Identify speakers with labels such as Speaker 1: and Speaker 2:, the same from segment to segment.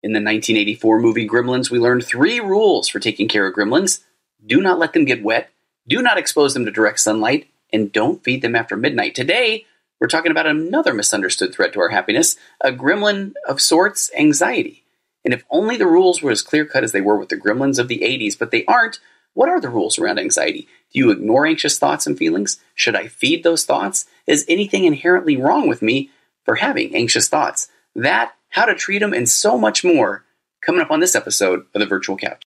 Speaker 1: In the 1984 movie Gremlins, we learned 3 rules for taking care of gremlins. Do not let them get wet, do not expose them to direct sunlight, and don't feed them after midnight. Today, we're talking about another misunderstood threat to our happiness, a gremlin of sorts, anxiety. And if only the rules were as clear-cut as they were with the gremlins of the 80s, but they aren't, what are the rules around anxiety? Do you ignore anxious thoughts and feelings? Should I feed those thoughts? Is anything inherently wrong with me for having anxious thoughts? That, how to treat them, and so much more coming up on this episode of The Virtual Couch.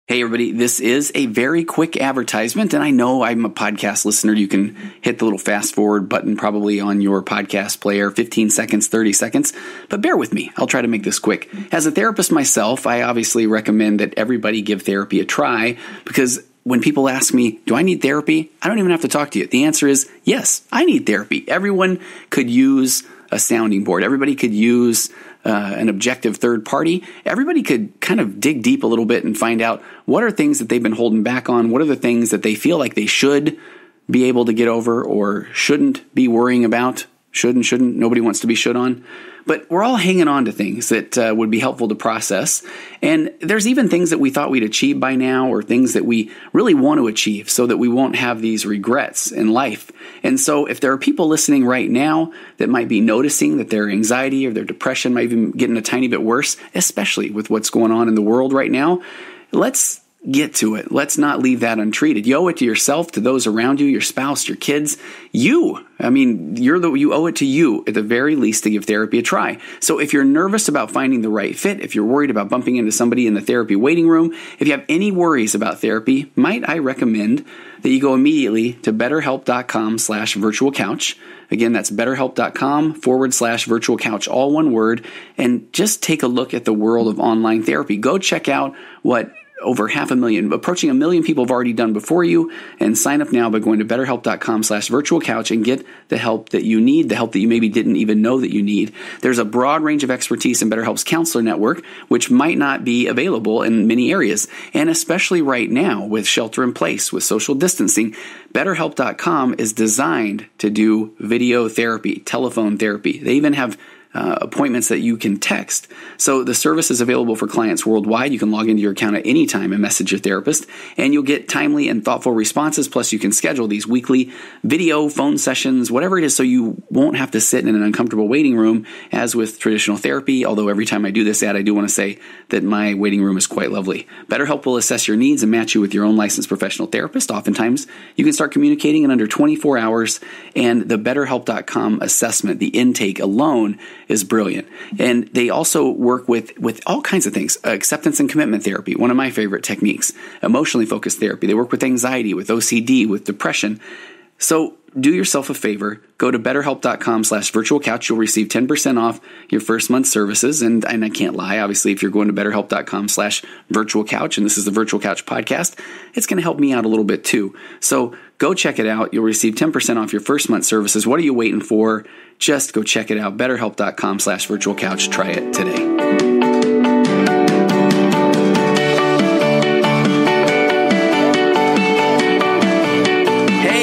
Speaker 1: Hey everybody, this is a very quick advertisement, and I know I'm a podcast listener. You can hit the little fast forward button probably on your podcast player, 15 seconds, 30 seconds, but bear with me. I'll try to make this quick. As a therapist myself, I obviously recommend that everybody give therapy a try, because when people ask me, do I need therapy? I don't even have to talk to you. The answer is yes, I need therapy. Everyone could use a sounding board. Everybody could use an objective third party. Everybody could kind of dig deep a little bit and find out what are things that they've been holding back on, what are the things that they feel like they should be able to get over or shouldn't be worrying about. Should and shouldn't, nobody wants to be should on. But we're all hanging on to things that would be helpful to process. And there's even things that we thought we'd achieve by now, or things that we really want to achieve so that we won't have these regrets in life. And so if there are people listening right now that might be noticing that their anxiety or their depression might be getting a tiny bit worse, especially with what's going on in the world right now, let's get to it. Let's not leave that untreated. You owe it to yourself, to those around you, your spouse, your kids. You owe it to you at the very least to give therapy a try. So if you're nervous about finding the right fit, if you're worried about bumping into somebody in the therapy waiting room, if you have any worries about therapy, might I recommend that you go immediately to betterhelp.com/virtualcouch. Again, that's betterhelp.com/virtualcouch, all one word, and just take a look at the world of online therapy. Go check out what over 500,000, approaching 1 million people have already done before you, and sign up now by going to betterhelp.com/virtualcouch and get the help that you need, the help that you maybe didn't even know that you need. There's a broad range of expertise in BetterHelp's counselor network, which might not be available in many areas. And especially right now with shelter in place, with social distancing, betterhelp.com is designed to do video therapy, telephone therapy. They even have appointments that you can text. So the service is available for clients worldwide. You can log into your account at any time and message your therapist, and you'll get timely and thoughtful responses. Plus, you can schedule these weekly video, phone sessions, whatever it is, so you won't have to sit in an uncomfortable waiting room as with traditional therapy. Although every time I do this ad, I do want to say that my waiting room is quite lovely. BetterHelp will assess your needs and match you with your own licensed professional therapist. Oftentimes, you can start communicating in under 24 hours, and the BetterHelp.com assessment, the intake alone, is brilliant. And they also work with all kinds of things. Acceptance and commitment therapy, one of my favorite techniques. Emotionally focused therapy. They work with anxiety, with OCD, with depression. So do yourself a favor. Go to betterhelp.com/virtualcouch. You'll receive 10% off your first month's services. And I can't lie, obviously, if you're going to betterhelp.com/virtualcouch, and this is the Virtual Couch podcast, it's going to help me out a little bit too. So go check it out. You'll receive 10% off your first month's services. What are you waiting for? Just go check it out. betterhelp.com/virtualcouch. Try it today.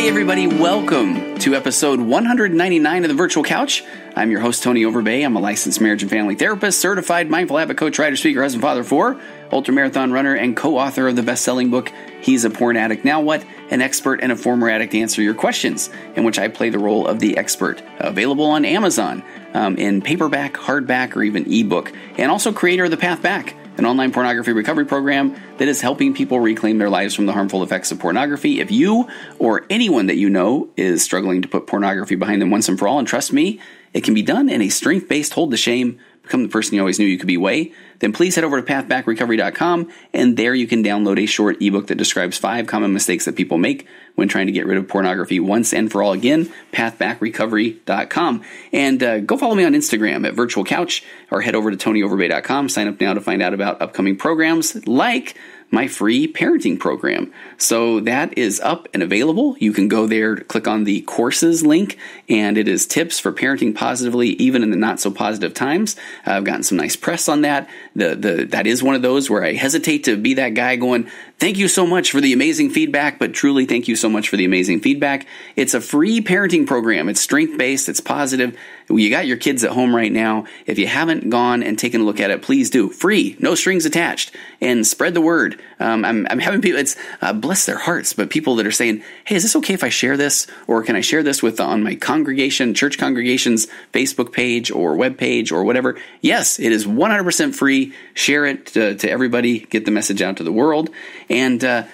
Speaker 1: Everybody, welcome to episode 199 of The Virtual Couch. I'm your host, Tony Overbay. I'm a licensed marriage and family therapist, certified mindful habit coach, writer, speaker, husband, father of 4, ultramarathon runner, and co-author of the best-selling book, He's a Porn Addict, Now What? An expert and a former addict answer your questions, in which I play the role of the expert. Available on Amazon in paperback, hardback, or even ebook. And also creator of The Path Back, an online pornography recovery program that is helping people reclaim their lives from the harmful effects of pornography. If you or anyone that you know is struggling to put pornography behind them once and for all, and trust me, it can be done in a strength-based hold the shame, become the person you always knew you could be way, then please head over to pathbackrecovery.com, and there you can download a short ebook that describes 5 common mistakes that people make when trying to get rid of pornography once and for all. Again, pathbackrecovery.com. And go follow me on Instagram at Virtual Couch, or head over to TonyOverbay.com. Sign up now to find out about upcoming programs like my free parenting program. So that is up and available. You can go there, click on the courses link, and it is tips for parenting positively, even in the not so positive times. I've gotten some nice press on that. That is one of those where I hesitate to be that guy going, Thank you so much for the amazing feedback, but truly thank you so much for the amazing feedback. It's a free parenting program. It's strength-based. It's positive. You got your kids at home right now. If you haven't gone and taken a look at it, please do. Free, no strings attached, and spread the word. I'm having people, it's bless their hearts, but people that are saying, hey, is this okay if I share this? Or can I share this on my congregation, church congregation's Facebook page or web page or whatever? Yes, it is 100% free. Share it to everybody. Get the message out to the world. And a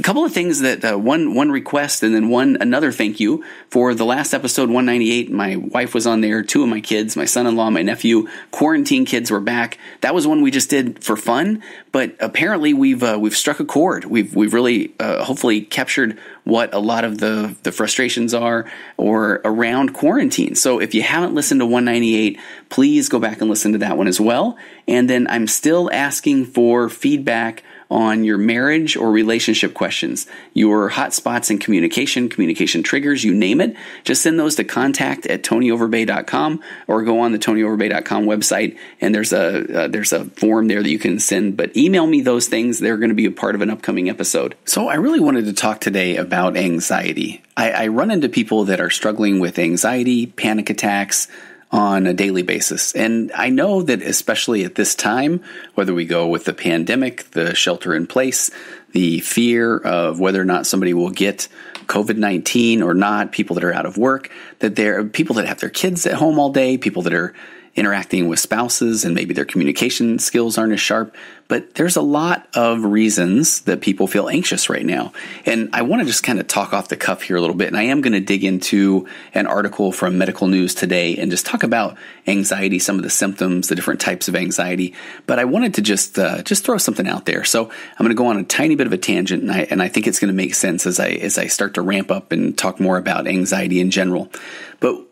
Speaker 1: couple of things that one request and then another thank you for the last episode 198. My wife was on there. 2 of my kids, my son-in-law, my nephew, quarantine kids were back. That was one we just did for fun, but apparently we've struck a chord. We've really hopefully captured what a lot of the frustrations are or around quarantine. So if you haven't listened to 198, please go back and listen to that one as well. And then I'm still asking for feedback on your marriage or relationship questions, your hot spots in communication triggers, you name it. Just send those to contact@tonyoverbay.com or go on the tonyoverbay.com website, and there's a form there that you can send. But email me those things. They're going to be a part of an upcoming episode. So I really wanted to talk today about anxiety. I run into people that are struggling with anxiety, panic attacks, on a daily basis. And I know that especially at this time, whether we go with the pandemic, the shelter in place, the fear of whether or not somebody will get COVID-19 or not, people that are out of work, that there are people that have their kids at home all day, people that are interacting with spouses and maybe their communication skills aren't as sharp. But there's a lot of reasons that people feel anxious right now. And I want to just kind of talk off the cuff here a little bit. And I am going to dig into an article from Medical News Today and just talk about anxiety, some of the symptoms, the different types of anxiety. But I wanted to just throw something out there. So I'm going to go on a tiny bit of a tangent, and I think it's going to make sense as I start to ramp up and talk more about anxiety in general. But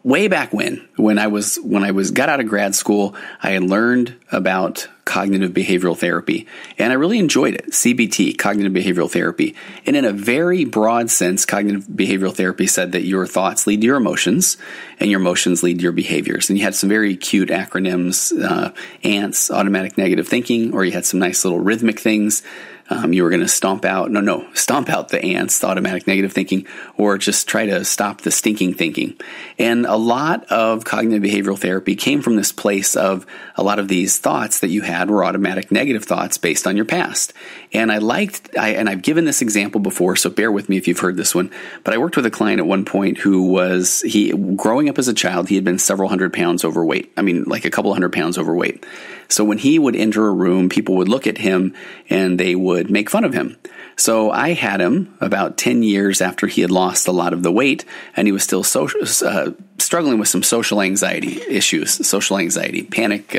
Speaker 1: way back when I got out of grad school, I had learned about cognitive behavioral therapy, and I really enjoyed it. CBT, cognitive behavioral therapy. And in a very broad sense, cognitive behavioral therapy said that your thoughts lead to your emotions, and your emotions lead to your behaviors. And you had some very cute acronyms, ANTS, automatic negative thinking, or you had some nice little rhythmic things. You were going to stomp out the ants, the automatic negative thinking, or just try to stop the stinking thinking. And a lot of cognitive behavioral therapy came from this place of a lot of these thoughts that you had were automatic negative thoughts based on your past. And I've given this example before, so bear with me if you've heard this one, but I worked with a client at one point who growing up as a child, he had been several hundred pounds overweight. I mean, like a couple hundred pounds overweight. So when he would enter a room, people would look at him and they would make fun of him. So I had him about 10 years after he had lost a lot of the weight, and he was still struggling with some social anxiety issues, social anxiety, panic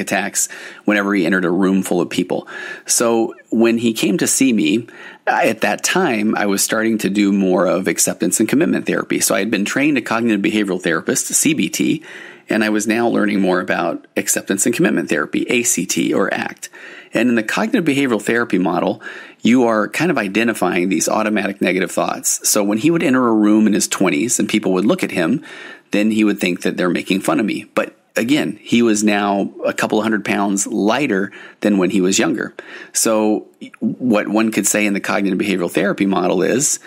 Speaker 1: attacks whenever he entered a room full of people. So when he came to see me, at that time, I was starting to do more of acceptance and commitment therapy. So I had been trained a cognitive behavioral therapist, CBT, and I was now learning more about acceptance and commitment therapy, ACT or ACT. And in the cognitive behavioral therapy model, you are kind of identifying these automatic negative thoughts. So when he would enter a room in his 20s and people would look at him, then he would think that they're making fun of me. But again, he was now a couple of 100 pounds lighter than when he was younger. So what one could say in the cognitive behavioral therapy model is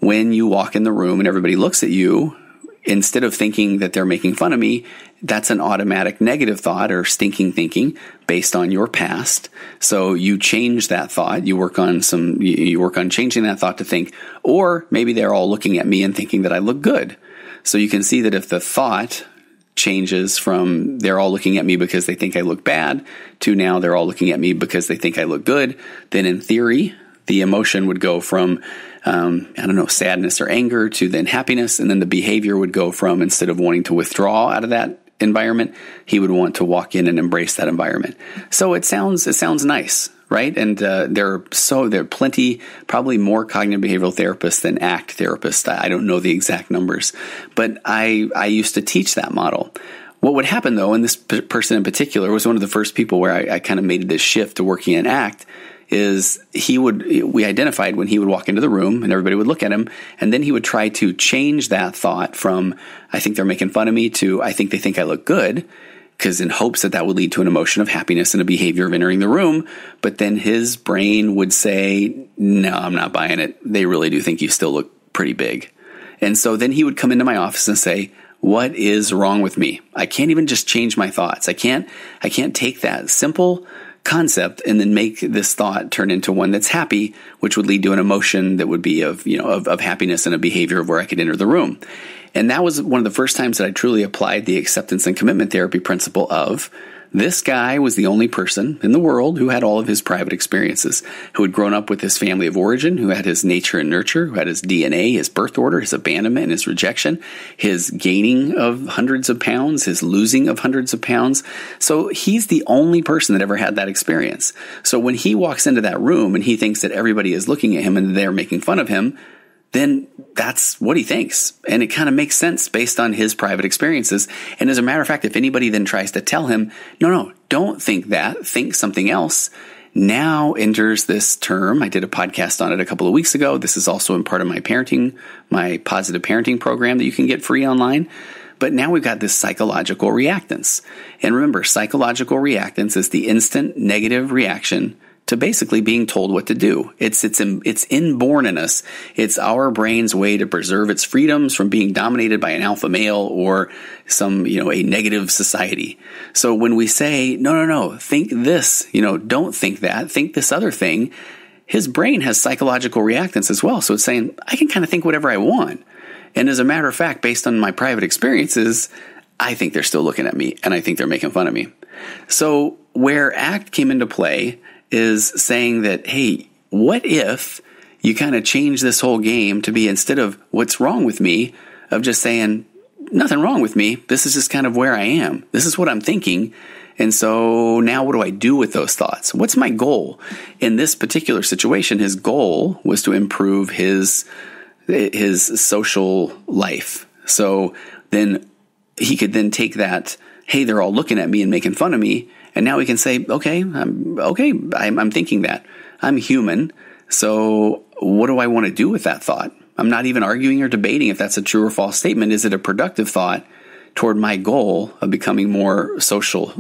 Speaker 1: when you walk in the room and everybody looks at you, instead of thinking that they're making fun of me, that's an automatic negative thought or stinking thinking based on your past. So you change that thought. You work on changing that thought to think, or maybe they're all looking at me and thinking that I look good. So you can see that if the thought changes from they're all looking at me because they think I look bad to now they're all looking at me because they think I look good, then in theory, the emotion would go from sadness or anger to then happiness. And then the behavior would go from, instead of wanting to withdraw out of that environment, he would want to walk in and embrace that environment. So it sounds nice, right? And there are plenty, probably more cognitive behavioral therapists than ACT therapists. I don't know the exact numbers, but I used to teach that model. What would happen though, and this person in particular was one of the first people where I kind of made this shift to working in ACT, is we identified when he would walk into the room and everybody would look at him, and then he would try to change that thought from, I think they're making fun of me, to I think they think I look good. because in hopes that would lead to an emotion of happiness and a behavior of entering the room. But then his brain would say, no, I'm not buying it. They really do think you still look pretty big. And so then he would come into my office and say, what is wrong with me? I can't even just change my thoughts. I can't take that simple concept and then make this thought turn into one that's happy, which would lead to an emotion that would be of happiness and a behavior of where I could enter the room. And that was one of the first times that I truly applied the acceptance and commitment therapy principle of this guy was the only person in the world who had all of his private experiences, who had grown up with his family of origin, who had his nature and nurture, who had his DNA, his birth order, his abandonment and his rejection, his gaining of hundreds of pounds, his losing of hundreds of pounds. So he's the only person that ever had that experience. So when he walks into that room and he thinks that everybody is looking at him and they're making fun of him, then that's what he thinks. And it kind of makes sense based on his private experiences. And as a matter of fact, if anybody then tries to tell him, no, don't think that, think something else, now enters this term. I did a podcast on it a couple of weeks ago. This is also in part of my positive parenting program that you can get free online. But now we've got this psychological reactance. And remember, psychological reactance is the instant negative reaction to basically being told what to do. It's inborn in us. It's our brain's way to preserve its freedoms from being dominated by an alpha male or a negative society. So when we say, no, think this, don't think that, think this other thing, his brain has psychological reactance as well. So it's saying, I can kind of think whatever I want. And as a matter of fact, based on my private experiences, I think they're still looking at me and I think they're making fun of me. So where ACT came into play is saying that, hey, what if you kind of change this whole game to be, instead of what's wrong with me, of just saying, nothing wrong with me. This is just kind of where I am. This is what I'm thinking. And so now what do I do with those thoughts? What's my goal? In this particular situation, his goal was to improve his social life. So then he could then take that, hey, they're all looking at me and making fun of me. And now we can say, I'm thinking that. I'm human. So what do I want to do with that thought? I'm not even arguing or debating if that's a true or false statement. Is it a productive thought toward my goal of becoming more social,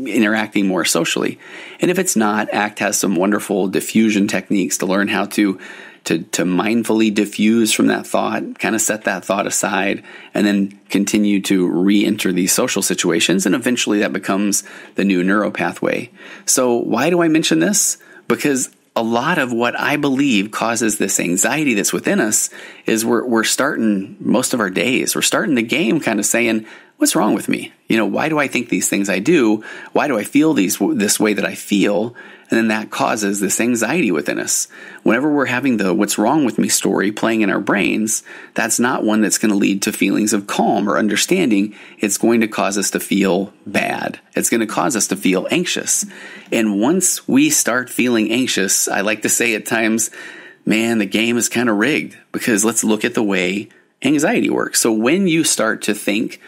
Speaker 1: interacting more socially? And if it's not, ACT has some wonderful diffusion techniques to learn how to mindfully diffuse from that thought, kind of set that thought aside, and then continue to re-enter these social situations. And eventually that becomes the new neuropathway. So why do I mention this? Because a lot of what I believe causes this anxiety that's within us is we're starting most of our days. We're starting the game kind of saying, what's wrong with me? Why do I think these things I do? Why do I feel this way that I feel? And then that causes this anxiety within us. Whenever we're having the what's wrong with me story playing in our brains, that's not one that's going to lead to feelings of calm or understanding. It's going to cause us to feel bad. It's going to cause us to feel anxious. And once we start feeling anxious, I like to say at times, man, the game is kind of rigged, because let's look at the way anxiety works. So when you start to think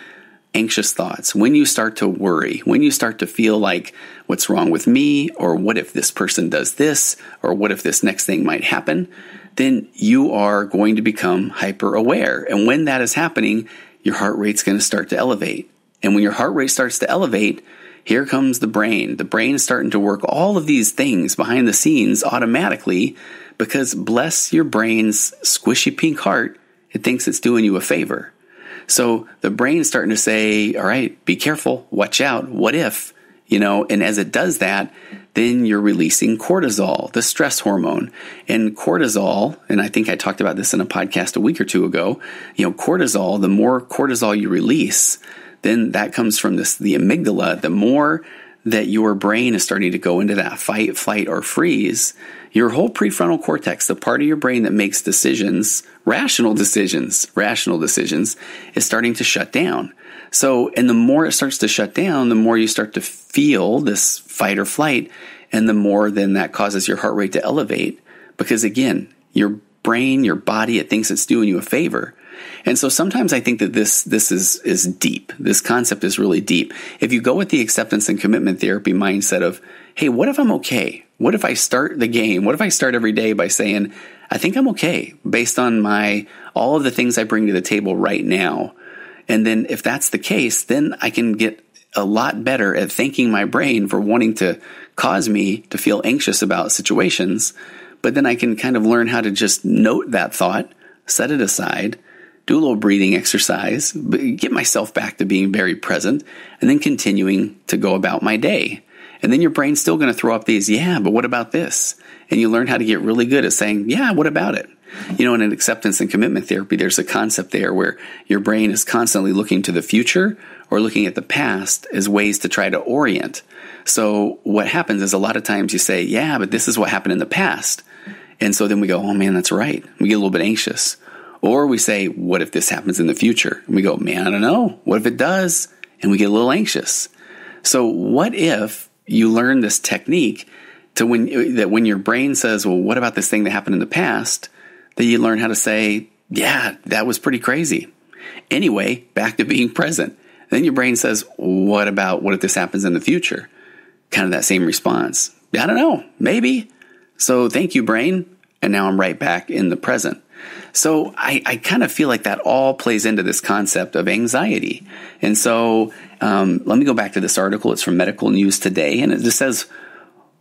Speaker 1: anxious thoughts, when you start to worry, when you start to feel like what's wrong with me, or what if this person does this, or what if this next thing might happen, then you are going to become hyper aware. And when that is happening, your heart rate's going to start to elevate. And when your heart rate starts to elevate, here comes the brain. The brain is starting to work all of these things behind the scenes automatically, because bless your brain's squishy pink heart, it thinks it's doing you a favor. So the brain's starting to say, all right, be careful, watch out, what if, and as it does that, then you're releasing cortisol, the stress hormone. And cortisol, and I think I talked about this in a podcast a week or two ago, cortisol, the more cortisol you release, then that comes from the amygdala. The more that your brain is starting to go into that fight, flight, or freeze, your whole prefrontal cortex, the part of your brain that makes decisions, rational decisions, is starting to shut down. So, and the more it starts to shut down, the more you start to feel this fight or flight, and the more then that causes your heart rate to elevate. Because again, your brain, your body, it thinks it's doing you a favor. And so sometimes I think that this is deep. This concept is really deep. If you go with the acceptance and commitment therapy mindset of, hey, what if I'm okay? What if I start the game? What if I start every day by saying, I think I'm okay based on all of the things I bring to the table right now. And then if that's the case, then I can get a lot better at thanking my brain for wanting to cause me to feel anxious about situations. But then I can kind of learn how to just note that thought, set it aside, do a little breathing exercise, get myself back to being very present, and then continuing to go about my day. And then your brain's still going to throw up these, yeah, but what about this? And you learn how to get really good at saying, yeah, what about it? You know, in an acceptance and commitment therapy, there's a concept there where your brain is constantly looking to the future or looking at the past as ways to try to orient. So what happens is a lot of times you say, yeah, but this is what happened in the past. And so then we go, oh man, that's right. We get a little bit anxious. Or we say, what if this happens in the future? And we go, man, I don't know. What if it does? And we get a little anxious. So what if you learn this technique to when your brain says, well, what about this thing that happened in the past? That you learn how to say, yeah, that was pretty crazy. Anyway, back to being present. Then your brain says, what if this happens in the future? Kind of that same response. I don't know, maybe. So thank you, brain. And now I'm right back in the present. So I kind of feel like that all plays into this concept of anxiety. And so let me go back to this article. It's from Medical News Today, and it just says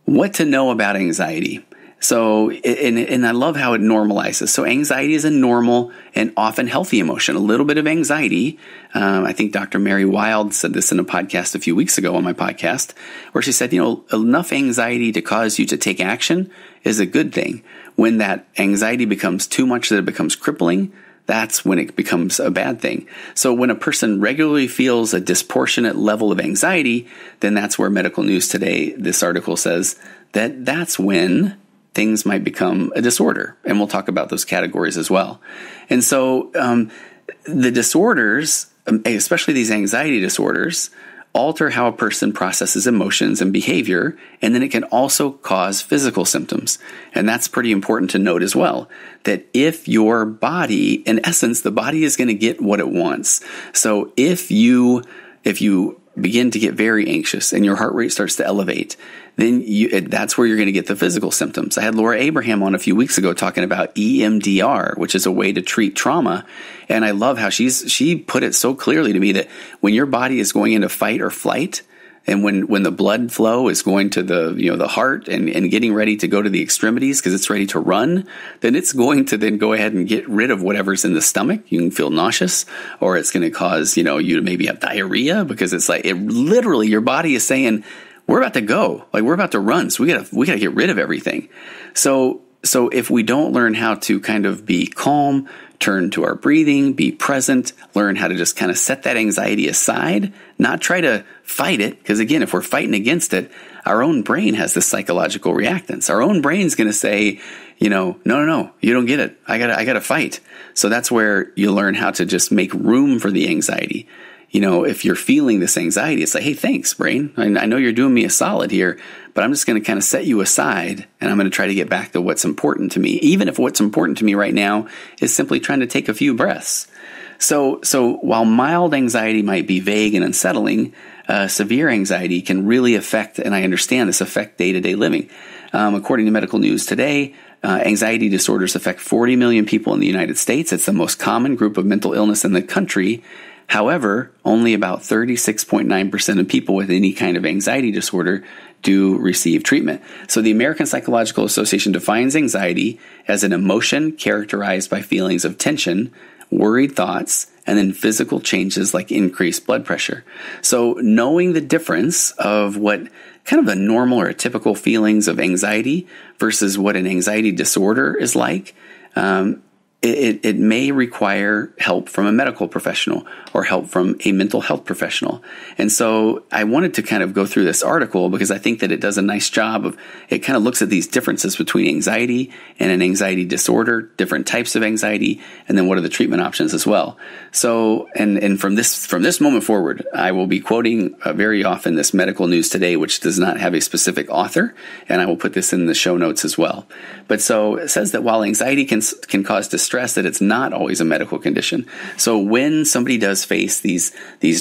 Speaker 1: what to know about anxiety. So, and I love how it normalizes. So anxiety is a normal and often healthy emotion. A little bit of anxiety. I think Dr. Mary Wild said this in a podcast a few weeks ago on my podcast, where she said, enough anxiety to cause you to take action is a good thing. When that anxiety becomes too much that it becomes crippling, that's when it becomes a bad thing. So when a person regularly feels a disproportionate level of anxiety, then that's where Medical News Today, this article says that's when things might become a disorder. And we'll talk about those categories as well. And so the disorders, especially these anxiety disorders, alter how a person processes emotions and behavior, and then it can also cause physical symptoms. And that's pretty important to note as well, that if your body, in essence, the body is going to get what it wants. So if you begin to get very anxious and your heart rate starts to elevate, then that's where you're going to get the physical symptoms. I had Laura Abraham on a few weeks ago talking about EMDR, which is a way to treat trauma. And I love how she put it so clearly to me that when your body is going into fight or flight, and when the blood flow is going to the heart and getting ready to go to the extremities because it's ready to run, then it's going to then go ahead and get rid of whatever's in the stomach. You can feel nauseous, or it's going to cause you to maybe have diarrhea because it's like literally your body is saying, we're about to go, like we're about to run, so we gotta get rid of everything. So if we don't learn how to kind of be calm, turn to our breathing, be present, learn how to just kind of set that anxiety aside, not try to fight it. Because again, if we're fighting against it, our own brain has this psychological reactance. Our own brain's going to say, no, you don't get it. I gotta fight. So that's where you learn how to just make room for the anxiety. If you're feeling this anxiety, it's like, hey, thanks, brain. I know you're doing me a solid here, but I'm just going to kind of set you aside, and I'm going to try to get back to what's important to me, even if what's important to me right now is simply trying to take a few breaths. So while mild anxiety might be vague and unsettling, severe anxiety can really affect, and I understand this, affect day-to-day living. According to Medical News Today, anxiety disorders affect 40 million people in the United States. It's the most common group of mental illness in the country. However, only about 36.9% of people with any kind of anxiety disorder do receive treatment. So the American Psychological Association defines anxiety as an emotion characterized by feelings of tension, worried thoughts, and then physical changes like increased blood pressure. So knowing the difference of what kind of a normal or a typical feelings of anxiety versus what an anxiety disorder is like, it may require help from a medical professional or help from a mental health professional. And so I wanted to kind of go through this article because I think that it does a nice job of, it kind of looks at these differences between anxiety and an anxiety disorder, different types of anxiety, and then what are the treatment options as well. So, and from this moment forward, I will be quoting very often this Medical News Today, which does not have a specific author, and I will put this in the show notes as well. But so it says that while anxiety can cause distress, that it's not always a medical condition. So when somebody does face these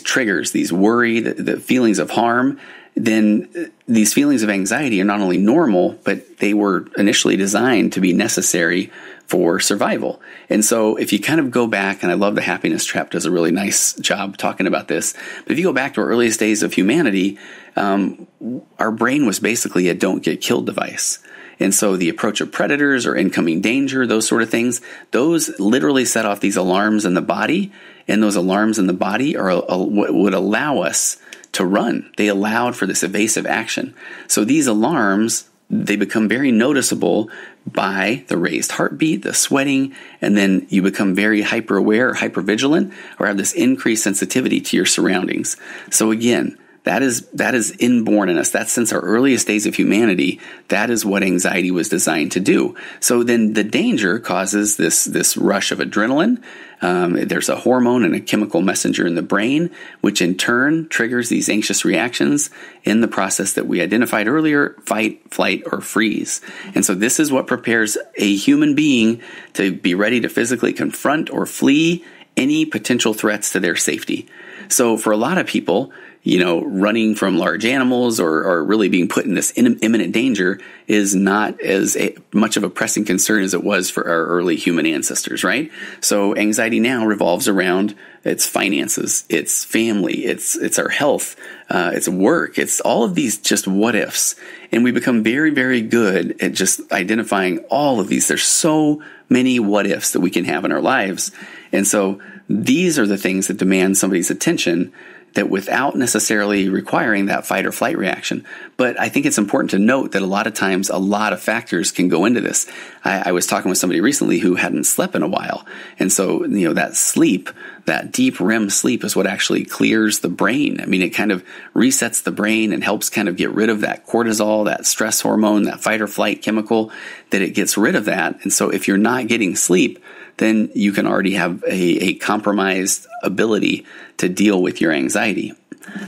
Speaker 1: triggers, these worry, the feelings of harm, then these feelings of anxiety are not only normal, but they were initially designed to be necessary for survival. And so if you kind of go back, and I love the Happiness Trap does a really nice job talking about this, but if you go back to our earliest days of humanity, our brain was basically a don't get killed device. And so the approach of predators or incoming danger, those sort of things, those literally set off these alarms in the body, and those alarms in the body would allow us to run. They allowed for this evasive action. So these alarms, they become very noticeable by the raised heartbeat, the sweating, and then you become very hyper aware or hyper vigilant, or have this increased sensitivity to your surroundings. So again, that is inborn in us. That's since our earliest days of humanity. That is what anxiety was designed to do. So then the danger causes this rush of adrenaline. There's a hormone and a chemical messenger in the brain, which in turn triggers these anxious reactions in the process that we identified earlier: fight, flight, or freeze. And so this is what prepares a human being to be ready to physically confront or flee any potential threats to their safety. So for a lot of people, running from large animals or really being put in this imminent danger is not as much of a pressing concern as it was for our early human ancestors, right? So anxiety now revolves around its finances, its family, it's our health, it's work, it's all of these just what ifs. And we become very, very good at just identifying all of these. There's so many what ifs that we can have in our lives. And so these are the things that demand somebody's attention, that without necessarily requiring that fight or flight reaction. But I think it's important to note that a lot of times a lot of factors can go into this. I was talking with somebody recently who hadn't slept in a while. And so, that sleep, that deep REM sleep, is what actually clears the brain. I mean, it kind of resets the brain and helps kind of get rid of that cortisol, that stress hormone, that fight or flight chemical, that it gets rid of that. And so if you're not getting sleep, then you can already have a compromised ability to deal with your anxiety.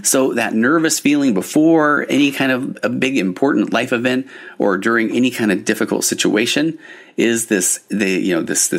Speaker 1: So that nervous feeling before any kind of a big important life event or during any kind of difficult situation is this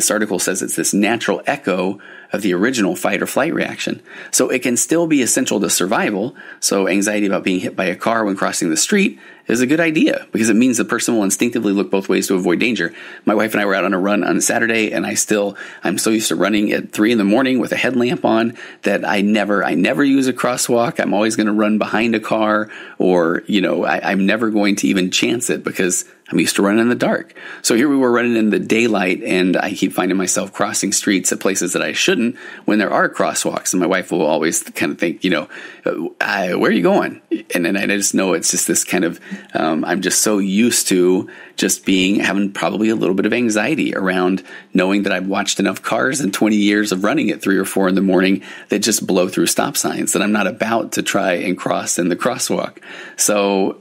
Speaker 1: article says it's this natural echo of the original fight or flight reaction. So it can still be essential to survival. So anxiety about being hit by a car when crossing the street is a good idea, because it means the person will instinctively look both ways to avoid danger. My wife and I were out on a run on Saturday, and I'm so used to running at 3 a.m. with a headlamp on that I never use a crosswalk. I'm always going to run behind a car, or, I'm never going to even chance it because I'm used to running in the dark. So here we were running in the daylight, and I keep finding myself crossing streets at places that I shouldn't when there are crosswalks. And my wife will always kind of think, where are you going? And then I just know it's just this kind of, I'm just so used to just having probably a little bit of anxiety around knowing that I've watched enough cars in 20 years of running at 3 or 4 in the morning that just blow through stop signs that I'm not about to try and cross in the crosswalk. So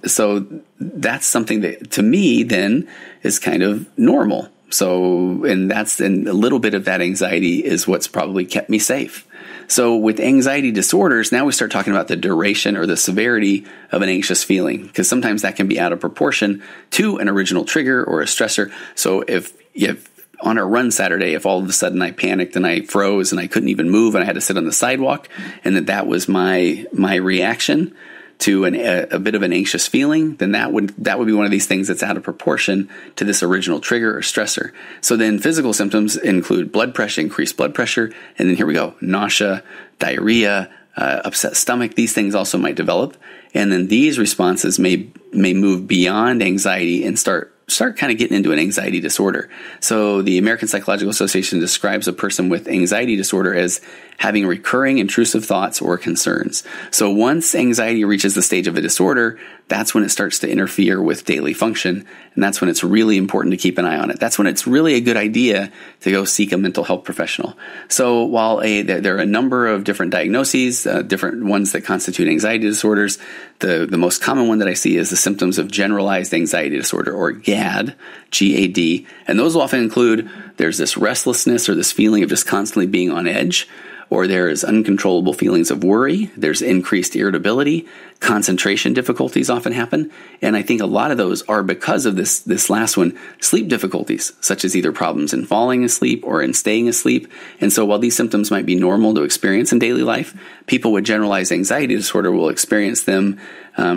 Speaker 1: that's something that to me then is kind of normal. So, and a little bit of that anxiety is what's probably kept me safe. So with anxiety disorders, now we start talking about the duration or the severity of an anxious feeling, because sometimes that can be out of proportion to an original trigger or a stressor. So if on a run Saturday, if all of a sudden I panicked and I froze and I couldn't even move and I had to sit on the sidewalk, and that was my reaction to a bit of an anxious feeling, then that would be one of these things that's out of proportion to this original trigger or stressor. So then physical symptoms include blood pressure, increased blood pressure, and then here we go, nausea, diarrhea, upset stomach. These things also might develop. And then these responses may move beyond anxiety and start kind of getting into an anxiety disorder. So the American Psychological Association describes a person with anxiety disorder as having recurring intrusive thoughts or concerns. So once anxiety reaches the stage of a disorder, that's when it starts to interfere with daily function. And that's when it's really important to keep an eye on it. That's when it's really a good idea to go seek a mental health professional. So while there are a number of different diagnoses, different ones that constitute anxiety disorders, the most common one that I see is the symptoms of generalized anxiety disorder, or GAD, G-A-D. And those will often include, there's this restlessness or this feeling of just constantly being on edge, or there's uncontrollable feelings of worry, there's increased irritability, concentration difficulties often happen, and I think a lot of those are because of this last one, sleep difficulties, such as either problems in falling asleep or in staying asleep. And so while these symptoms might be normal to experience in daily life, people with generalized anxiety disorder will experience them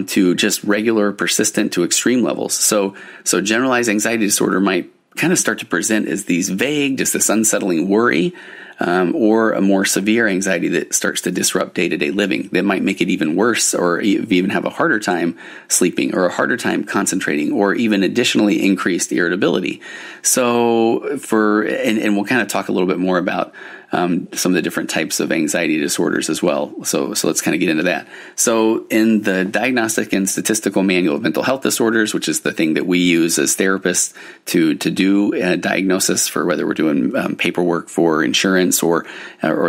Speaker 1: to just regular, persistent to extreme levels. So generalized anxiety disorder might kind of start to present as these vague, just this unsettling worry, or a more severe anxiety that starts to disrupt day-to-day living that might make it even worse, or even have a harder time sleeping or a harder time concentrating, or even additionally increased irritability. So and we'll kind of talk a little bit more about some of the different types of anxiety disorders as well. So let's kind of get into that. So in the Diagnostic and Statistical Manual of Mental Health Disorders, which is the thing that we use as therapists to do a diagnosis for whether we're doing paperwork for insurance or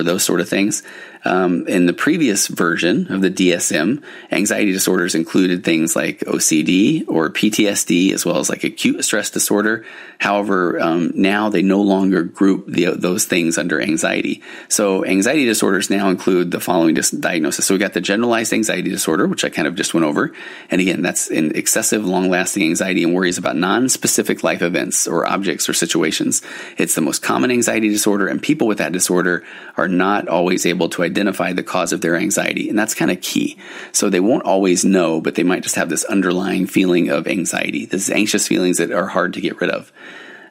Speaker 1: those sort of things. In the previous version of the DSM, anxiety disorders included things like OCD or PTSD, as well as like acute stress disorder. However, now they no longer group those things under anxiety. So anxiety disorders now include the following diagnosis. So we got the generalized anxiety disorder, which I kind of just went over. And again, that's an excessive, long-lasting anxiety and worries about non-specific life events or objects or situations. It's the most common anxiety disorder, and people with that disorder are not always able to identify the cause of their anxiety, and that's kind of key. So they won't always know, but they might just have this underlying feeling of anxiety, these anxious feelings that are hard to get rid of.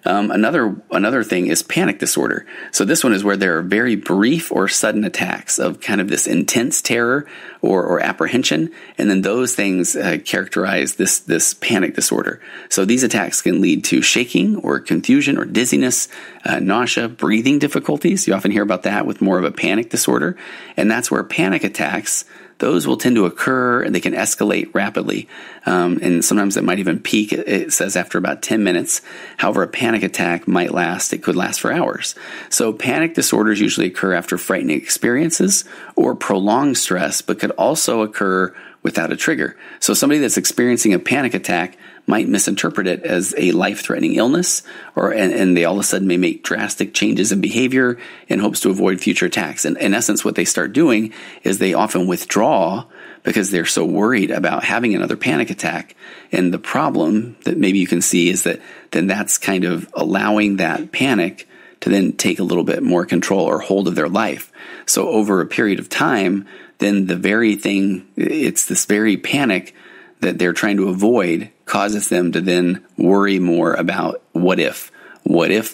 Speaker 1: Another thing is panic disorder. So this one is where there are very brief or sudden attacks of kind of this intense terror or apprehension, and then those things characterize this panic disorder. So these attacks can lead to shaking or confusion or dizziness, nausea, breathing difficulties. You often hear about that with more of a panic disorder, and that's where panic attacks, those will tend to occur and they can escalate rapidly. And sometimes it might even peak, it says, after about 10 minutes. However, a panic attack it could last for hours. So panic disorders usually occur after frightening experiences or prolonged stress, but could also occur without a trigger. So somebody that's experiencing a panic attack might misinterpret it as a life-threatening illness, and they all of a sudden may make drastic changes in behavior in hopes to avoid future attacks. And in essence, what they start doing is they often withdraw because they're so worried about having another panic attack. And the problem that maybe you can see is that then that's kind of allowing that panic to then take a little bit more control or hold of their life. So over a period of time, then it's this very panic that they're trying to avoid causes them to then worry more about what if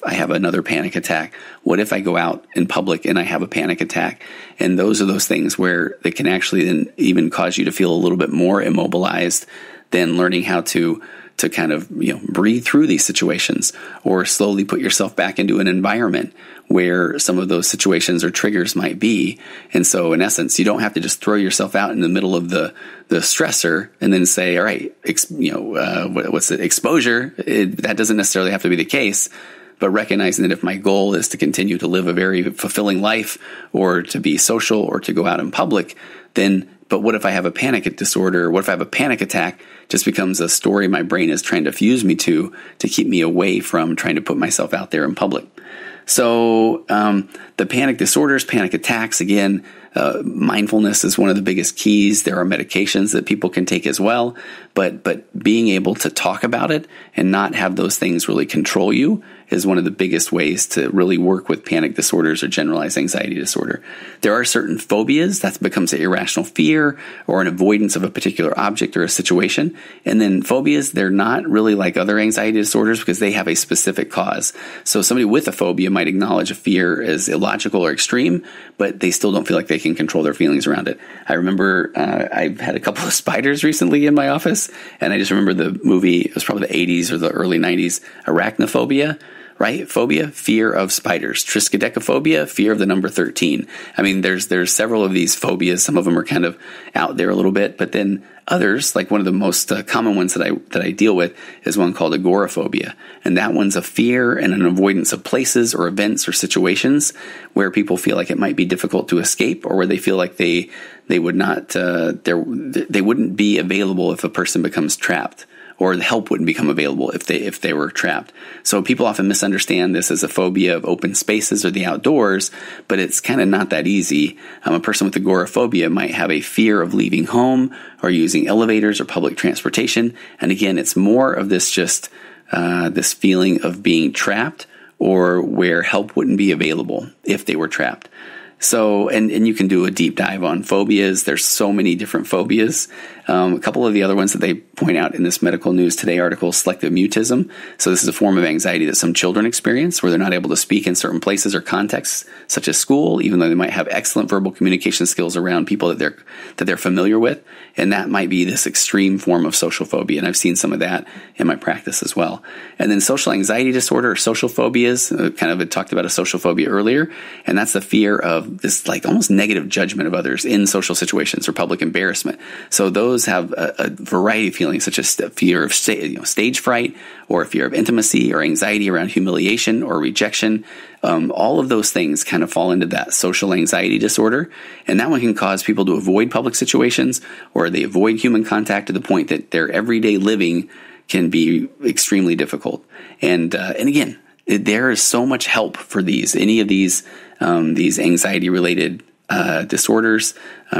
Speaker 1: I have another panic attack? What if I go out in public and I have a panic attack? And those are those things where they can actually then even cause you to feel a little bit more immobilized than learning how to kind of breathe through these situations, or slowly put yourself back into an environment where some of those situations or triggers might be. And so in essence, you don't have to just throw yourself out in the middle of the stressor and then say, all right, what's it, exposure? That doesn't necessarily have to be the case. But recognizing that if my goal is to continue to live a very fulfilling life, or to be social, or to go out in public, but what if I have a panic disorder? What if I have a panic attack? Just becomes a story my brain is trying to fuse me to keep me away from trying to put myself out there in public. So the panic disorders, panic attacks, again, mindfulness is one of the biggest keys. There are medications that people can take as well, but being able to talk about it and not have those things really control you is one of the biggest ways to really work with panic disorders or generalized anxiety disorder. There are certain phobias that becomes an irrational fear or an avoidance of a particular object or a situation. And then phobias, they're not really like other anxiety disorders because they have a specific cause. So somebody with a phobia might acknowledge a fear as illogical or extreme, but they still don't feel like they can control their feelings around it. I remember I've had a couple of spiders recently in my office, and I just remember the movie, it was probably the 80s or the early 90s, Arachnophobia. Right? Phobia, fear of spiders. Triskaidekaphobia, fear of the number 13. I mean, there's several of these phobias. Some of them are kind of out there a little bit, but then others, like one of the most common ones that I deal with is one called Agoraphobia. And that one's a fear and an avoidance of places or events or situations where people feel like it might be difficult to escape, or where they feel like they would not, they wouldn't be available if a person becomes trapped or the help wouldn't become available if they were trapped. So people often misunderstand this as a phobia of open spaces or the outdoors, but it's kind of not that easy. A person with agoraphobia might have a fear of leaving home or using elevators or public transportation. And again, it's more of this just this feeling of being trapped or where help wouldn't be available if they were trapped. So, and you can do a deep dive on phobias. There's so many different phobias. A couple of the other ones that they point out in this Medical News Today article, selective mutism. So this is a form of anxiety that some children experience where they're not able to speak in certain places or contexts, such as school, even though they might have excellent verbal communication skills around people that they're familiar with. And that might be this extreme form of social phobia. And I've seen some of that in my practice as well. And then social anxiety disorder or social phobias, I talked about a social phobia earlier. And that's the fear of this like almost negative judgment of others in social situations or public embarrassment. So those have a variety of feelings, such as fear of stage fright or fear of intimacy or anxiety around humiliation or rejection. All of those things kind of fall into that social anxiety disorder. And that one can cause people to avoid public situations or they avoid human contact to the point that their everyday living can be extremely difficult. And again, there is so much help for any of these anxiety related disorders,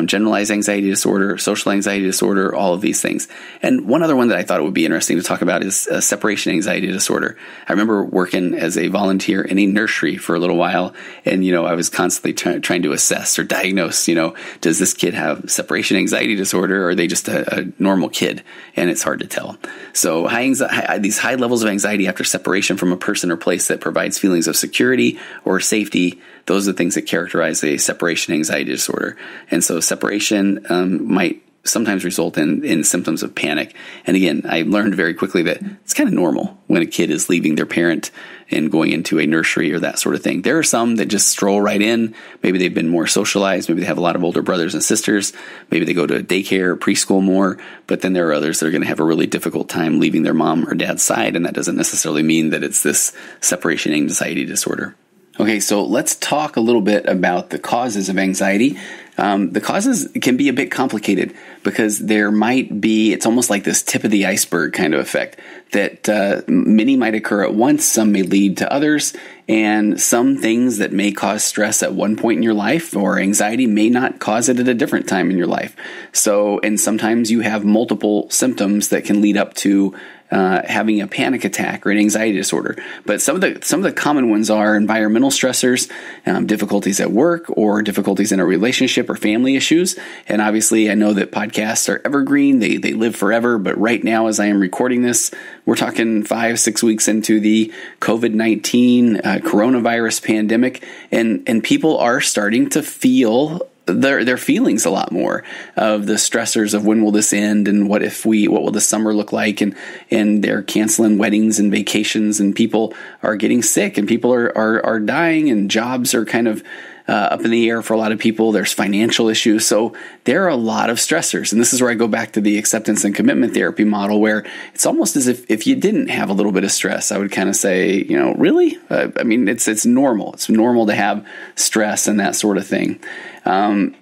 Speaker 1: generalized anxiety disorder, social anxiety disorder, all of these things. And one other one that I thought it would be interesting to talk about is separation anxiety disorder. I remember working as a volunteer in a nursery for a little while, and I was constantly trying to assess or diagnose, does this kid have separation anxiety disorder, or are they just a normal kid? And it's hard to tell. So these high levels of anxiety after separation from a person or place that provides feelings of security or safety, those are the things that characterize a separation anxiety disorder. And so separation might sometimes result in symptoms of panic. And again, I learned very quickly that it's kind of normal when a kid is leaving their parent and going into a nursery or that sort of thing. There are some that just stroll right in. Maybe they've been more socialized. Maybe they have a lot of older brothers and sisters. Maybe they go to daycare or preschool more. But then there are others that are going to have a really difficult time leaving their mom or dad's side. And that doesn't necessarily mean that it's this separation anxiety disorder. Okay, so let's talk a little bit about the causes of anxiety. The causes can be a bit complicated because there might be, it's almost like this tip of the iceberg kind of effect that many might occur at once, some may lead to others, and some things that may cause stress at one point in your life or anxiety may not cause it at a different time in your life. So, and sometimes you have multiple symptoms that can lead up to having a panic attack or an anxiety disorder. But some of the common ones are environmental stressors, difficulties at work, or difficulties in a relationship or family issues. And obviously, I know that podcasts are evergreen; they live forever. But right now, as I am recording this, we're talking 5-6 weeks into the COVID-19 coronavirus pandemic, and people are starting to feel their feelings a lot more of the stressors of when will this end and what will the summer look like, and they're canceling weddings and vacations, and people are getting sick and people are dying, and jobs are kind of up in the air for a lot of people. There's financial issues. So there are a lot of stressors. And this is where I go back to the acceptance and commitment therapy model, where it's almost as if you didn't have a little bit of stress, I would kind of say, really? I mean, it's normal. It's normal to have stress and that sort of thing.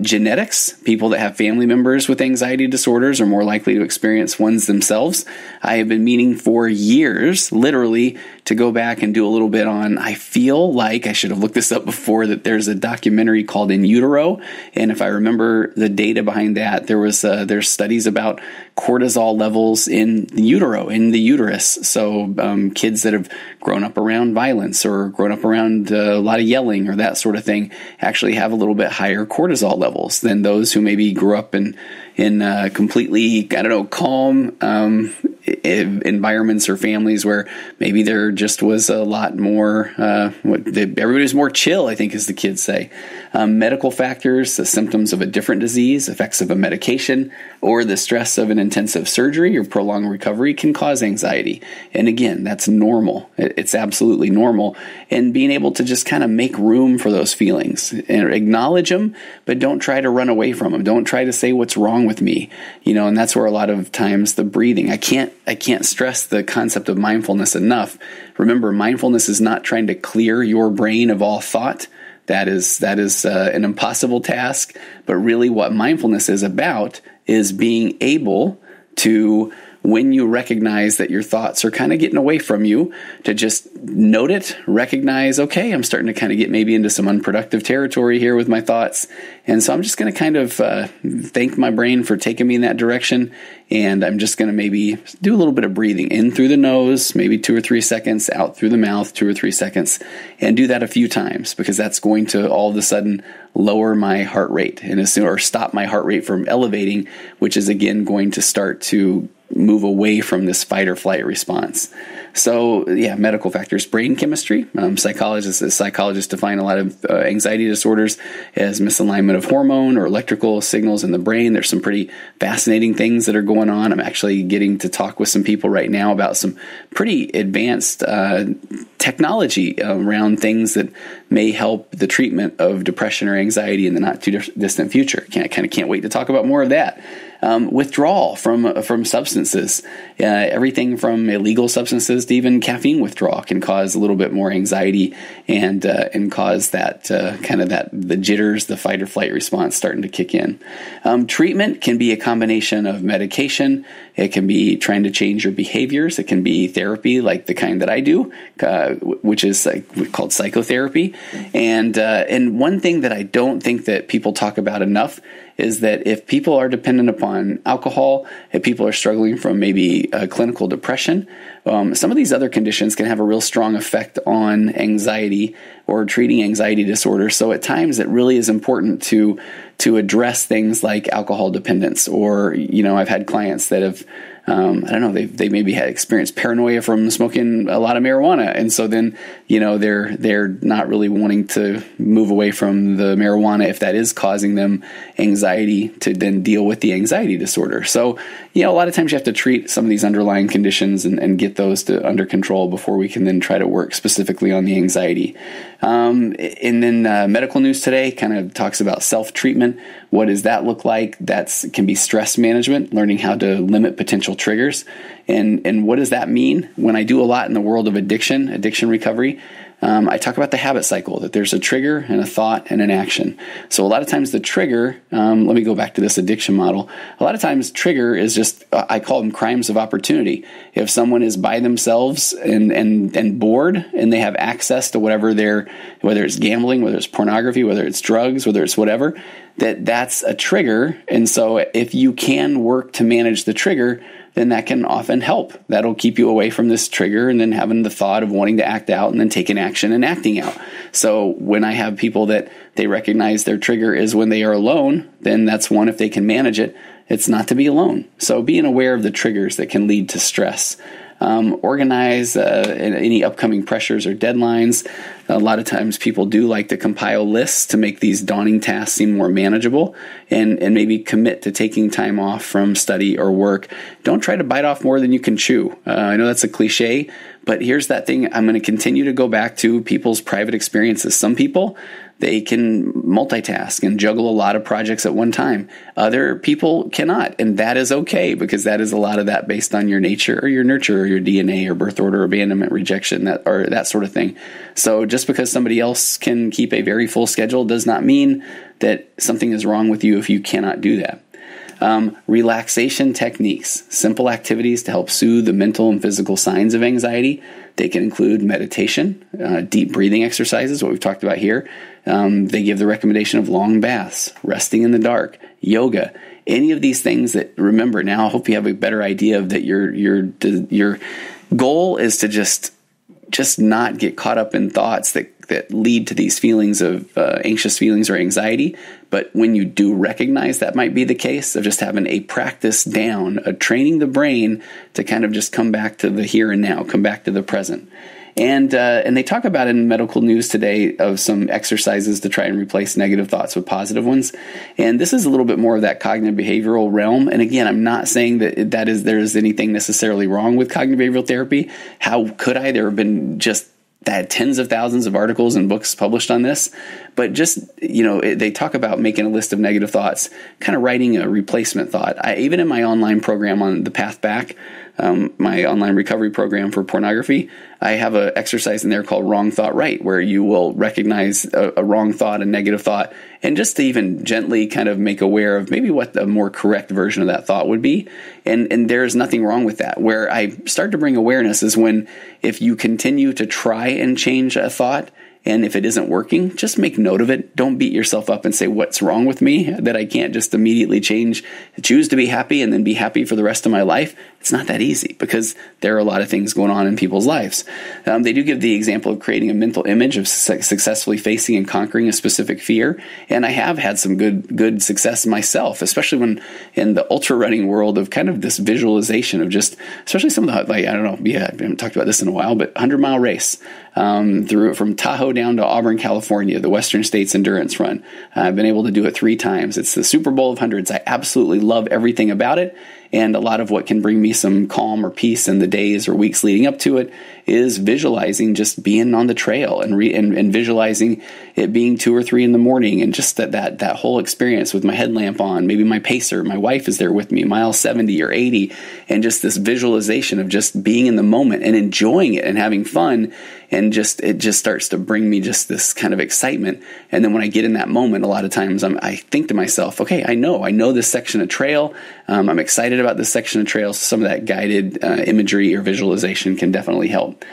Speaker 1: Genetics, people that have family members with anxiety disorders are more likely to experience ones themselves. I have been meaning for years, literally, to go back and do a little bit on, I feel like I should have looked this up before, that there's a documentary called In Utero. And if I remember the data behind that, there's studies about cortisol levels in the utero, in the uterus. So kids that have grown up around violence or grown up around a lot of yelling or that sort of thing actually have a little bit higher cortisol levels than those who maybe grew up in completely, calm environments or families where maybe there just was a lot more, everybody was more chill, I think, as the kids say. Medical factors, the symptoms of a different disease, effects of a medication, or the stress of an intensive surgery or prolonged recovery can cause anxiety. And again, that's normal. It's absolutely normal. And being able to just kind of make room for those feelings and acknowledge them, but don't try to run away from them. Don't try to say what's wrong with me. And that's where a lot of times the breathing, I can't stress the concept of mindfulness enough. Remember, mindfulness is not trying to clear your brain of all thought. That is an impossible task. But really what mindfulness is about is being able to, when you recognize that your thoughts are kind of getting away from you, to just note it, recognize, okay, I'm starting to kind of get maybe into some unproductive territory here with my thoughts. And so I'm just going to kind of thank my brain for taking me in that direction. And I'm just going to maybe do a little bit of breathing in through the nose, maybe 2 or 3 seconds, out through the mouth, 2 or 3 seconds, and do that a few times, because that's going to all of a sudden lower my heart rate or stop my heart rate from elevating, which is again going to start to move away from this fight or flight response. So yeah, medical factors, brain chemistry. Psychologists define a lot of anxiety disorders as misalignment of hormone or electrical signals in the brain. There's some pretty fascinating things that are going on. I'm actually getting to talk with some people right now about some pretty advanced technology around things that may help the treatment of depression or anxiety in the not too distant future. Can't wait to talk about more of that. Withdrawal from substances, everything from illegal substances to even caffeine withdrawal can cause a little bit more anxiety and cause that the jitters, the fight or flight response starting to kick in. Treatment can be a combination of medication. It can be trying to change your behaviors. It can be therapy, like the kind that I do, which is called psychotherapy. And one thing that I don't think that people talk about enough is that if people are dependent upon alcohol, if people are struggling from maybe clinical depression, some of these other conditions can have a real strong effect on anxiety or treating anxiety disorders. So at times it really is important to address things like alcohol dependence, or, I've had clients that have, they maybe had experienced paranoia from smoking a lot of marijuana. And so then, they're not really wanting to move away from the marijuana if that is causing them anxiety, to then deal with the anxiety disorder. So, a lot of times you have to treat some of these underlying conditions and get those under control before we can then try to work specifically on the anxiety. And then medical news today kind of talks about self-treatment. What does that look like? That can be stress management, learning how to limit potential triggers. And what does that mean? When I do a lot in the world of addiction recovery, I talk about the habit cycle, that there's a trigger and a thought and an action. So a lot of times the trigger, let me go back to this addiction model. A lot of times trigger is just, I call them crimes of opportunity. If someone is by themselves and bored, and they have access to whatever whether it's gambling, whether it's pornography, whether it's drugs, whether it's whatever, that's a trigger. And so if you can work to manage the trigger, then that can often help. That'll keep you away from this trigger and then having the thought of wanting to act out and then taking action and acting out. So when I have people that they recognize their trigger is when they are alone, then that's one, if they can manage it, it's not to be alone. So being aware of the triggers that can lead to stress. Organize any upcoming pressures or deadlines. A lot of times people do like to compile lists to make these daunting tasks seem more manageable, and maybe commit to taking time off from study or work. Don't try to bite off more than you can chew. I know that's a cliche, but here's that thing I'm going to continue to go back to people's private experiences. Some people, they can multitask and juggle a lot of projects at one time. Other people cannot, and that is okay, because that is a lot of that based on your nature or your nurture or your DNA or birth order, abandonment, rejection, that sort of thing. So just because somebody else can keep a very full schedule does not mean that something is wrong with you if you cannot do that. Relaxation techniques, simple activities to help soothe the mental and physical signs of anxiety. They can include meditation, deep breathing exercises, what we've talked about here. They give the recommendation of long baths, resting in the dark, yoga, any of these things that, remember now, I hope you have a better idea of that your goal is to just not get caught up in thoughts that lead to these feelings of anxious feelings or anxiety. But when you do recognize that might be the case, of just having a practice down, training the brain to kind of just come back to the here and now, come back to the present. And they talk about in medical news today of some exercises to try and replace negative thoughts with positive ones. And this is a little bit more of that cognitive behavioral realm. And again, I'm not saying that there is anything necessarily wrong with cognitive behavioral therapy. How could I? There have been just tens of thousands of articles and books published on this. But just, they talk about making a list of negative thoughts, kind of writing a replacement thought. Even in my online program on the Path Back, my online recovery program for pornography, I have an exercise in there called Wrong Thought Right, where you will recognize a wrong thought, a negative thought, and just to even gently kind of make aware of maybe what the more correct version of that thought would be. And there's nothing wrong with that. Where I start to bring awareness is when, if you continue to try and change a thought, and if it isn't working, just make note of it. Don't beat yourself up and say, what's wrong with me that I can't just immediately choose to be happy and then be happy for the rest of my life. It's not that easy, because there are a lot of things going on in people's lives. They do give the example of creating a mental image of successfully facing and conquering a specific fear. And I have had some good success myself, especially when in the ultra running world of kind of this visualization of just, especially some of the, I haven't talked about this in a while, but 100-mile race. From Tahoe down to Auburn, California, the Western States Endurance Run. I've been able to do it 3 times. It's the Super Bowl of hundreds. I absolutely love everything about it. And a lot of what can bring me some calm or peace in the days or weeks leading up to it is visualizing just being on the trail and visualizing it being 2 or 3 in the morning, and just that whole experience with my headlamp on, maybe my pacer, my wife is there with me, mile 70 or 80, and just this visualization of just being in the moment and enjoying it and having fun. And it just starts to bring me just this kind of excitement. And then when I get in that moment, a lot of times I think to myself, okay, I know this section of trail. I'm excited about this section of trail. So some of that guided imagery or visualization can definitely help.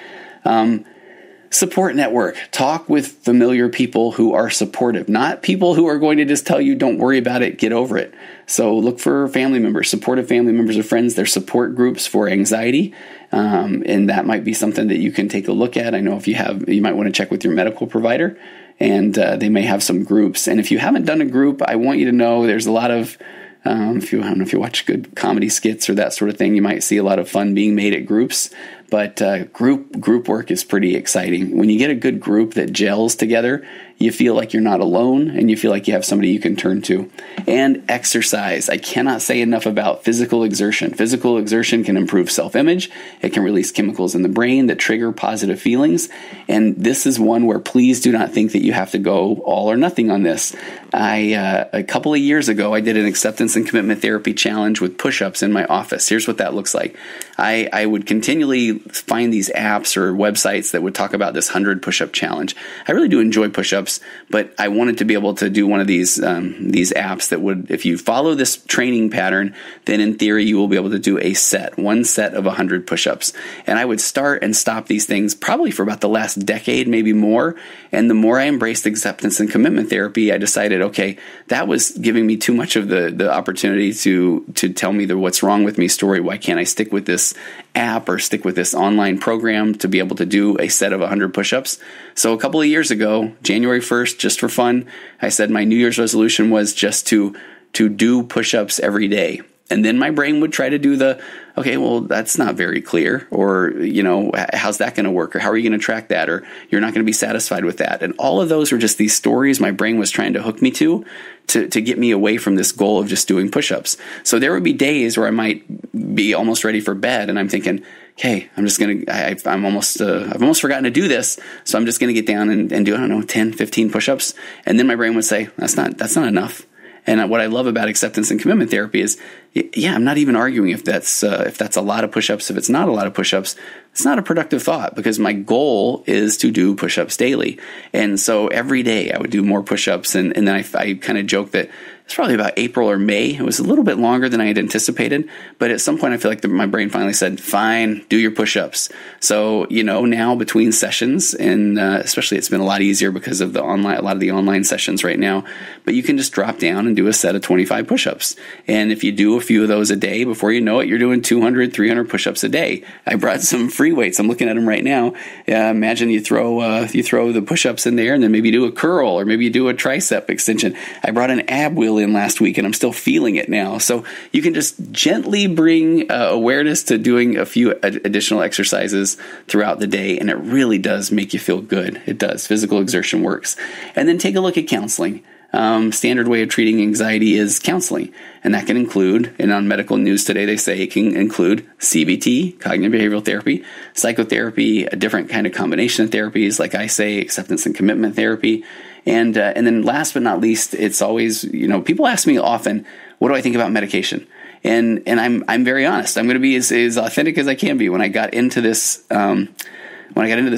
Speaker 1: Support network. Talk with familiar people who are supportive, not people who are going to just tell you, don't worry about it, get over it. So look for family members, supportive family members or friends. There's support groups for anxiety. And that might be something that you can take a look at. I know if you might want to check with your medical provider, and they may have some groups. And if you haven't done a group, I want you to know there's a lot of, I don't know if you watch good comedy skits or that sort of thing, you might see a lot of fun being made at groups. But group work is pretty exciting. When you get a good group that gels together, you feel like you're not alone, and you feel like you have somebody you can turn to. And exercise. I cannot say enough about physical exertion. Physical exertion can improve self-image. It can release chemicals in the brain that trigger positive feelings. And this is one where please do not think that you have to go all or nothing on this. A couple of years ago, I did an acceptance and commitment therapy challenge with push-ups in my office. Here's what that looks like. I would continually find these apps or websites that would talk about this 100 push-up challenge. I really do enjoy push-ups, but I wanted to be able to do one of these apps that would, if you follow this training pattern, then in theory you will be able to do one set of 100 push-ups. And I would start and stop these things probably for about the last decade, maybe more. And the more I embraced acceptance and commitment therapy, I decided, okay, that was giving me too much of the opportunity to tell me the what's wrong with me story. Why can't I stick with this app or stick with this online program to be able to do a set of 100 push-ups? So a couple of years ago, January 1st, just for fun, I said my New Year's resolution was just to do push-ups every day. And then my brain would try to do okay, well, that's not very clear. Or, how's that going to work? Or how are you going to track that? Or you're not going to be satisfied with that. And all of those were just these stories my brain was trying to hook me to get me away from this goal of just doing push-ups. So there would be days where I might be almost ready for bed, and I'm thinking, okay, I've almost forgotten to do this. So I'm just going to get down and do, 10, 15 push-ups. And then my brain would say, that's not enough. And what I love about acceptance and commitment therapy is, I'm not even arguing if that's a lot of push-ups. If it's not a lot of push-ups, it's not a productive thought, because my goal is to do push-ups daily. And so every day I would do more push-ups. And then I kind of joke that it's probably about April or May. It was a little bit longer than I had anticipated. But at some point, I feel like my brain finally said, fine, do your push-ups. So, now between sessions, and especially it's been a lot easier because of a lot of the online sessions right now, but you can just drop down and do a set of 25 push-ups. And if you do a few of those a day, before you know it, you're doing 200, 300 push-ups a day. I brought some free weights. I'm looking at them right now. Imagine you throw the push-ups in there, and then maybe do a curl, or maybe you do a tricep extension. I brought an ab wheel in last week, and I'm still feeling it now. So you can just gently bring awareness to doing a few additional exercises throughout the day, and it really does make you feel good. It does. Physical exertion works. And then take a look at counseling. Standard way of treating anxiety is counseling, and that can include, and on medical news today they say it can include CBT, cognitive behavioral therapy, psychotherapy, a different kind of combination of therapies, like I say, acceptance and commitment therapy. And then last but not least, it's always, people ask me often, what do I think about medication? And I'm very honest. I'm going to be as authentic as I can be. When I got into this,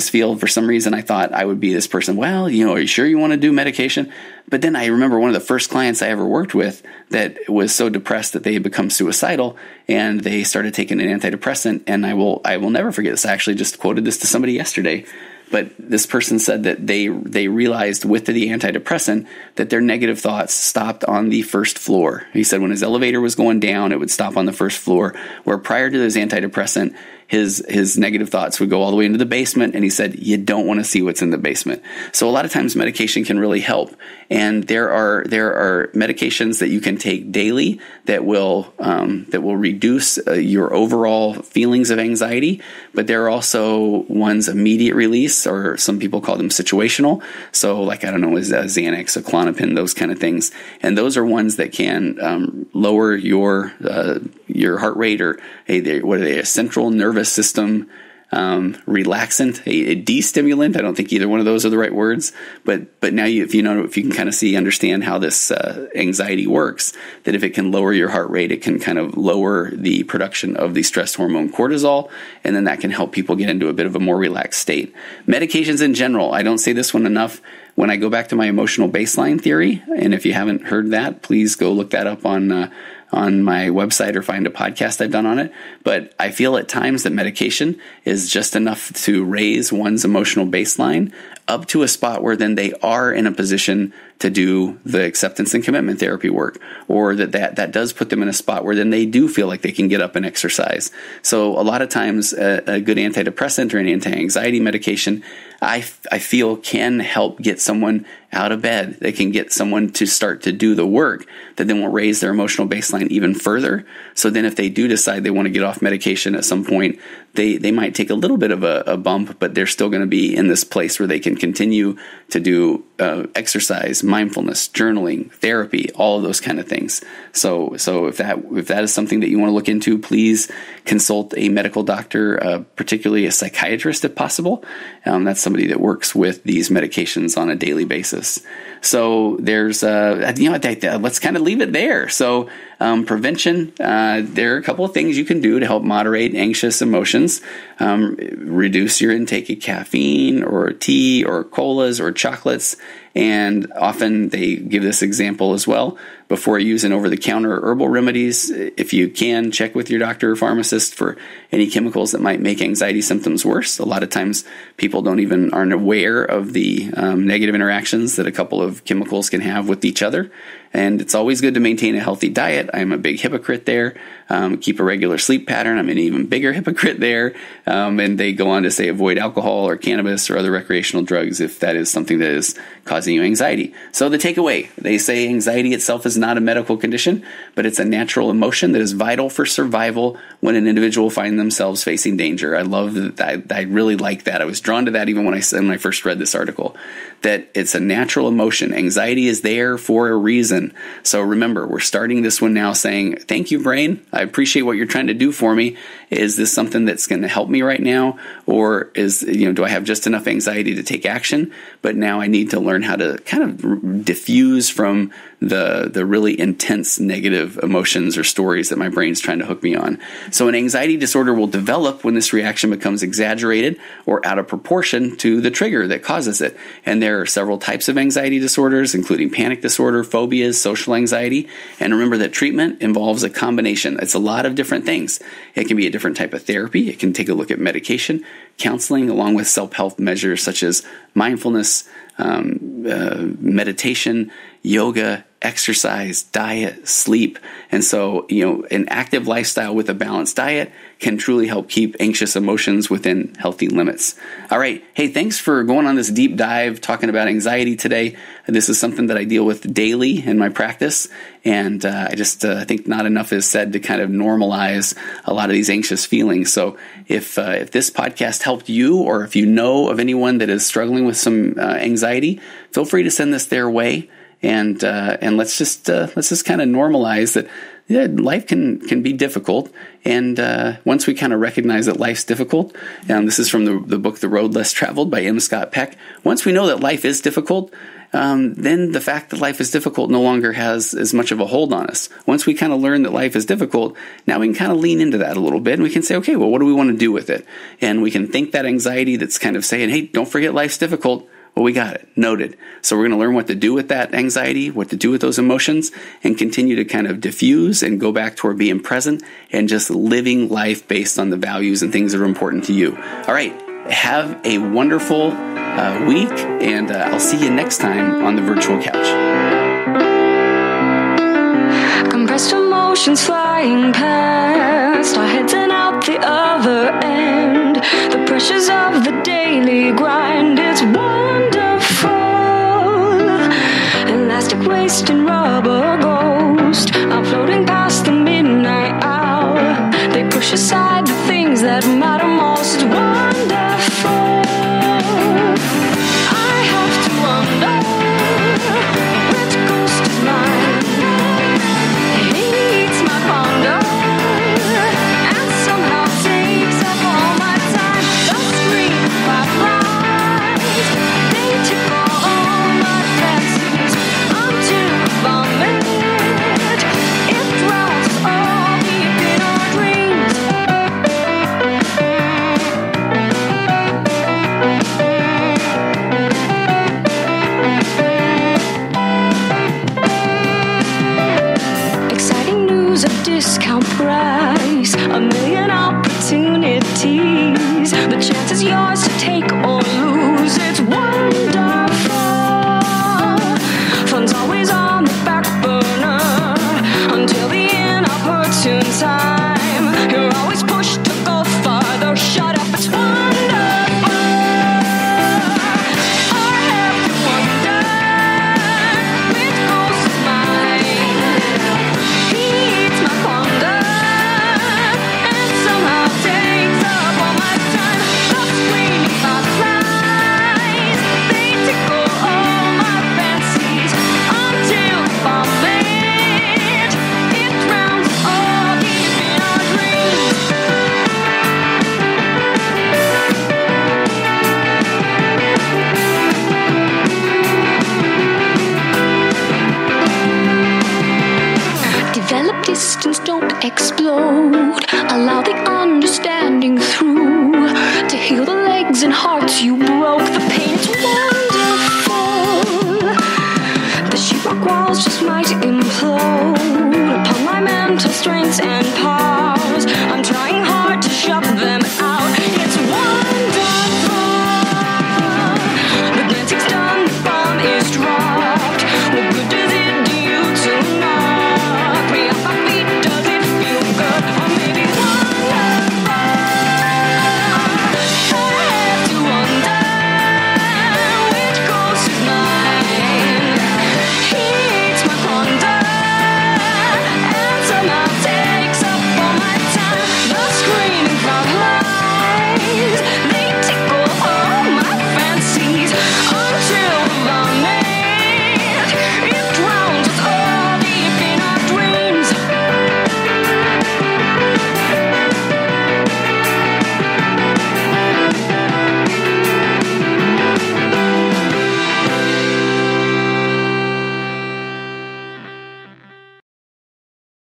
Speaker 1: field, for some reason, I thought I would be this person. Well, are you sure you want to do medication? But then I remember one of the first clients I ever worked with that was so depressed that they had become suicidal, and they started taking an antidepressant. And I will never forget this. I actually just quoted this to somebody yesterday. But this person said that they realized with the antidepressant that their negative thoughts stopped on the first floor. He said when his elevator was going down, it would stop on the first floor, where prior to his antidepressant, his negative thoughts would go all the way into the basement, and he said, you don't want to see what's in the basement. So a lot of times medication can really help. And there are medications that you can take daily that will reduce your overall feelings of anxiety, but there are also ones immediate release, or some people call them situational. So like, I don't know, is Xanax, a Klonopin, those kind of things. And those are ones that can lower your heart rate, or what are they, a central nervous system relaxant, a de-stimulant. I don't think either one of those are the right words, but now if you can kind of understand how this anxiety works, that if it can lower your heart rate, it can kind of lower the production of the stress hormone cortisol, and then that can help people get into a bit of a more relaxed state. Medications in general, I don't say this one enough. When I go back to my emotional baseline theory, and if you haven't heard that, please go look that up on my website or find a podcast I've done on it. But I feel at times that medication is just enough to raise one's emotional baseline up to a spot where then they are in a position to do the acceptance and commitment therapy work, or that does put them in a spot where then they do feel like they can get up and exercise. So a lot of times a good antidepressant or an anti-anxiety medication, I feel, can help get someone out of bed. They can get someone to start to do the work that then will raise their emotional baseline even further. So then if they do decide they want to get off medication at some point, they might take a little bit of a bump, but they're still going to be in this place where they can continue to do exercise, mindfulness, journaling, therapy, all of those kind of things. So if that is something that you want to look into, please consult a medical doctor, particularly a psychiatrist if possible. That's somebody that works with these medications on a daily basis. So there's let's kind of leave it there. So prevention, there are a couple of things you can do to help moderate anxious emotions. Reduce your intake of caffeine or tea or colas or chocolates. And often they give this example as well. Before using over-the-counter herbal remedies, if you can, check with your doctor or pharmacist for any chemicals that might make anxiety symptoms worse. A lot of times people aren't aware of the negative interactions that a couple of chemicals can have with each other. And it's always good to maintain a healthy diet. I'm a big hypocrite there. Keep a regular sleep pattern. I'm an even bigger hypocrite there. And they go on to say avoid alcohol or cannabis or other recreational drugs if that is something that is causing you anxiety. So the takeaway, they say anxiety itself is not a medical condition, but it's a natural emotion that is vital for survival when an individual finds themselves facing danger. I love that. I really like that. I was drawn to that even when I first read this article, that it's a natural emotion. Anxiety is there for a reason. So remember, we're starting this one now saying, thank you, brain. I appreciate what you're trying to do for me. Is this something that's going to help me right now? Or do I have just enough anxiety to take action? But now I need to learn how to kind of diffuse from the really intense negative emotions or stories that my brain's trying to hook me on. So an anxiety disorder will develop when this reaction becomes exaggerated or out of proportion to the trigger that causes it. And there are several types of anxiety disorders, including panic disorder, phobias, social anxiety. And remember that treatment involves a combination. It's a lot of different things. It can be a different type of therapy. It can take a look at medication, counseling, along with self-help measures such as mindfulness, meditation, yoga, exercise, diet, sleep. And so, an active lifestyle with a balanced diet can truly help keep anxious emotions within healthy limits. All right. Hey, thanks for going on this deep dive talking about anxiety today. This is something that I deal with daily in my practice. And I think not enough is said to kind of normalize a lot of these anxious feelings. So if this podcast helped you, or if you know of anyone that is struggling with some anxiety, feel free to send this their way. And let's just kind of normalize life can be difficult. And once we kind of recognize that life's difficult, and this is from the book The Road Less Traveled by M. Scott Peck, once we know that life is difficult, then the fact that life is difficult no longer has as much of a hold on us. Once we kind of learn that life is difficult, now we can kind of lean into that a little bit, and we can say, okay, well, what do we want to do with it? And we can think that anxiety that's kind of saying, hey, don't forget life's difficult. Well, we got it. Noted. So we're going to learn what to do with that anxiety, what to do with those emotions, and continue to kind of diffuse and go back toward being present and just living life based on the values and things that are important to you. All right. Have a wonderful week, and I'll see you next time on the virtual couch.
Speaker 2: Compressed emotions flying past our heads and out the other end. The pressures of the daily grind, it's wonderful. Elastic waist and rubber ghost are floating past the midnight hour. They push aside the things that matter most. It's wonderful. I have to wonder which ghost is mine. He eats my ponder and somehow takes up all my time. The screen fireflies, they tickle all my fancies until the vomit. It drowns all deep in our dreams. Exciting news of discount price, a million opportunities. The chance is yours to take or lose. It's wonderful. Funds always on the back burner until the inopportune time. You're always pushed to go farther. Shut up, it's wonderful. I have to wonder which ghost is mine. He eats my ponder and somehow takes up all my time. The screaming fireflies, they tickle all my fancies until the vomit. It drowns all deep in our dreams. Develop distance, don't explode. Allow the understanding through to heal the legs and hearts you broke. The pain is wonderful. The sheetrock walls just might implode upon my mental strengths and